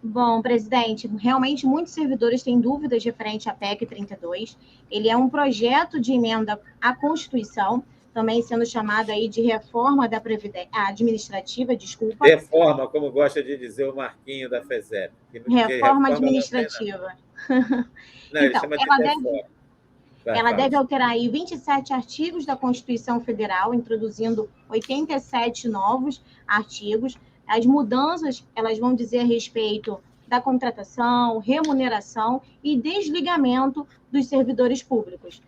Bom, presidente, realmente muitos servidores têm dúvidas referente à PEC 32. Ele é um projeto de emenda à Constituição, também sendo chamado aí de reforma da administrativa, desculpa, Reforma, como gosta de dizer o Marquinho da FESEP, que reforma reforma não tem, não. administrativa. Não, ele Então, chama de reforma. Vai, ela fala. deve alterar aí 27 artigos da Constituição Federal, introduzindo 87 novos artigos. As mudanças, elas vão dizer a respeito da contratação, remuneração e desligamento dos servidores públicos.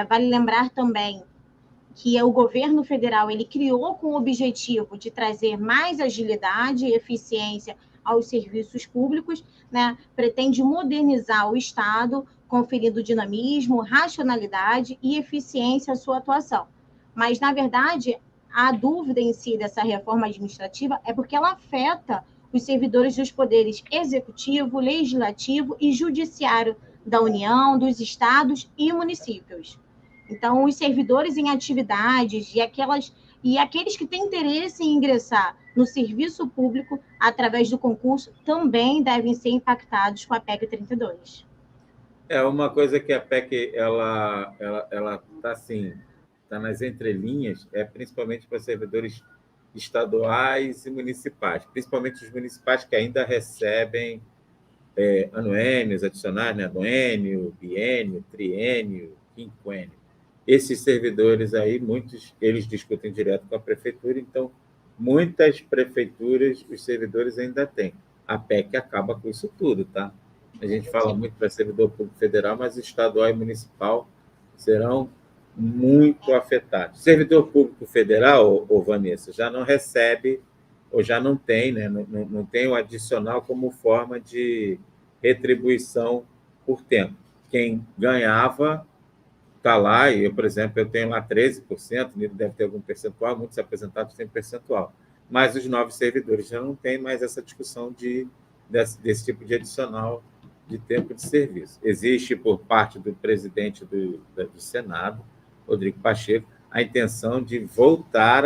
Vale lembrar também que o governo federal ele criou com o objetivo de trazer mais agilidade e eficiência aos serviços públicos, né? Pretende modernizar o Estado, conferindo dinamismo, racionalidade e eficiência à sua atuação. Mas, na verdade, a dúvida em si dessa reforma administrativa é porque ela afeta os servidores dos poderes executivo, legislativo e judiciário da União, dos estados e municípios. Então, os servidores em atividades e aqueles que têm interesse em ingressar no serviço público através do concurso também devem ser impactados com a PEC 32. É uma coisa que a PEC ela está assim, tá nas entrelinhas, principalmente para servidores estaduais e municipais, principalmente os municipais que ainda recebem anuênios adicionais, né? Anuênio, biênio, triênio, quinquênio. Esses servidores aí, muitos, eles discutem direto com a prefeitura, então, muitas prefeituras, os servidores ainda têm. A PEC acaba com isso tudo, tá? A gente fala muito para servidor público federal, mas estadual e municipal serão muito afetados. Servidor público federal, Vanessa, já não recebe, ou já não tem, né? Não tem o adicional como forma de retribuição por tempo. Quem ganhava está lá, e eu, por exemplo, eu tenho lá 13%, deve ter algum percentual, muitos aposentados têm percentual, mas os novos servidores já não têm mais essa discussão desse tipo de adicional de tempo de serviço. Existe, por parte do presidente do Senado, Rodrigo Pacheco, a intenção de voltar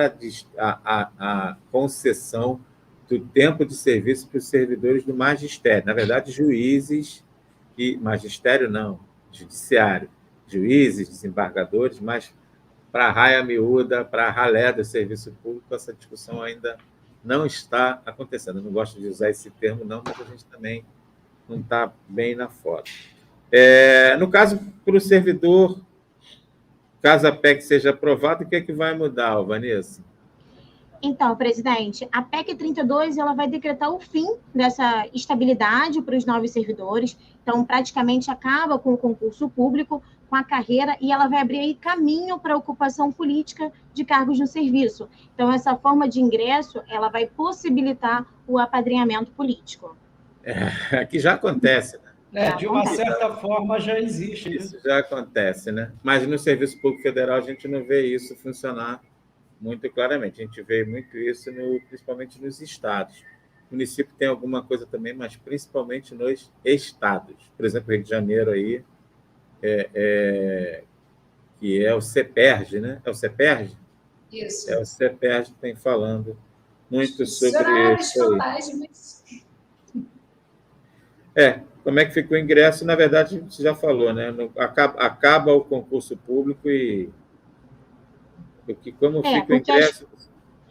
a concessão do tempo de serviço para os servidores do magistério. Na verdade, juízes e magistério não, judiciário, juízes, desembargadores, mas para a raia miúda, para a ralé do serviço público, essa discussão ainda não está acontecendo. Eu não gosto de usar esse termo, não, mas a gente também não está bem na foto. No caso, para o servidor, caso a PEC seja aprovada, o que é que vai mudar, Vanessa? Então, presidente, a PEC 32 ela vai decretar o fim dessa estabilidade para os novos servidores. Então, praticamente acaba com o concurso público, com a carreira, e ela vai abrir aí caminho para a ocupação política de cargos no serviço. Então, essa forma de ingresso ela vai possibilitar o apadrinhamento político. Que já acontece, né? De uma certa forma já existe. Isso já acontece, né? Mas no Serviço Público Federal a gente não vê isso funcionar muito claramente. A gente vê muito isso, principalmente nos estados. O município tem alguma coisa também, mas principalmente nos estados. Por exemplo, Rio de Janeiro aí, que é o CEPERJ, né? É o CEPERJ? Isso. É o CEPERJ que tem falando muito sobre isso aí. Como é que fica o ingresso? Na verdade, você já falou, né? Acaba o concurso público e como fica o ingresso...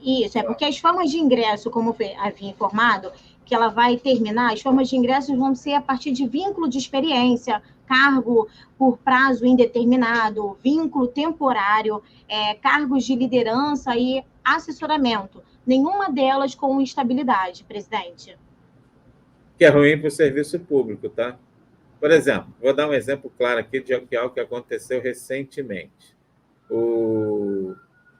Isso, porque as formas de ingresso, como havia informado, que ela vai terminar, as formas de ingresso vão ser a partir de vínculo de experiência, cargo por prazo indeterminado, vínculo temporário, cargos de liderança e assessoramento. Nenhuma delas com estabilidade, presidente. Que é ruim para o serviço público, tá? Por exemplo, vou dar um exemplo claro aqui de algo que aconteceu recentemente.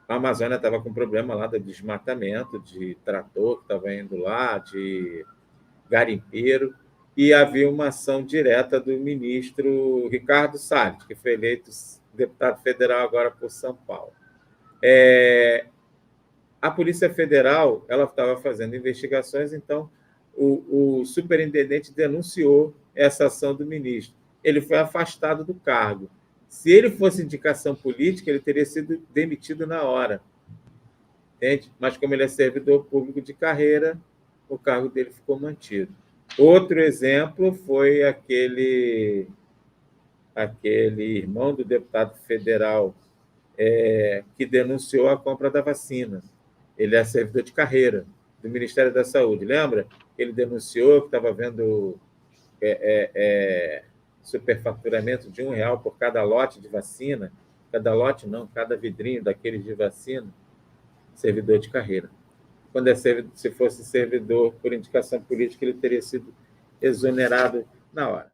A Amazônia estava com problema lá do desmatamento, de trator que estava indo lá, de garimpeiro, e havia uma ação direta do ministro Ricardo Salles, que foi eleito deputado federal agora por São Paulo. A Polícia Federal ela estava fazendo investigações, então o superintendente denunciou essa ação do ministro. Ele foi afastado do cargo. Se ele fosse indicação política, ele teria sido demitido na hora. Entende? Mas como ele é servidor público de carreira, o cargo dele ficou mantido. Outro exemplo foi aquele irmão do deputado federal que denunciou a compra da vacina. Ele é servidor de carreira do Ministério da Saúde, lembra? Ele denunciou que estava havendo superfaturamento de R$ 1 por cada lote de vacina, cada lote não, cada vidrinho daqueles de vacina, servidor de carreira. Quando se fosse servidor por indicação política, ele teria sido exonerado na hora.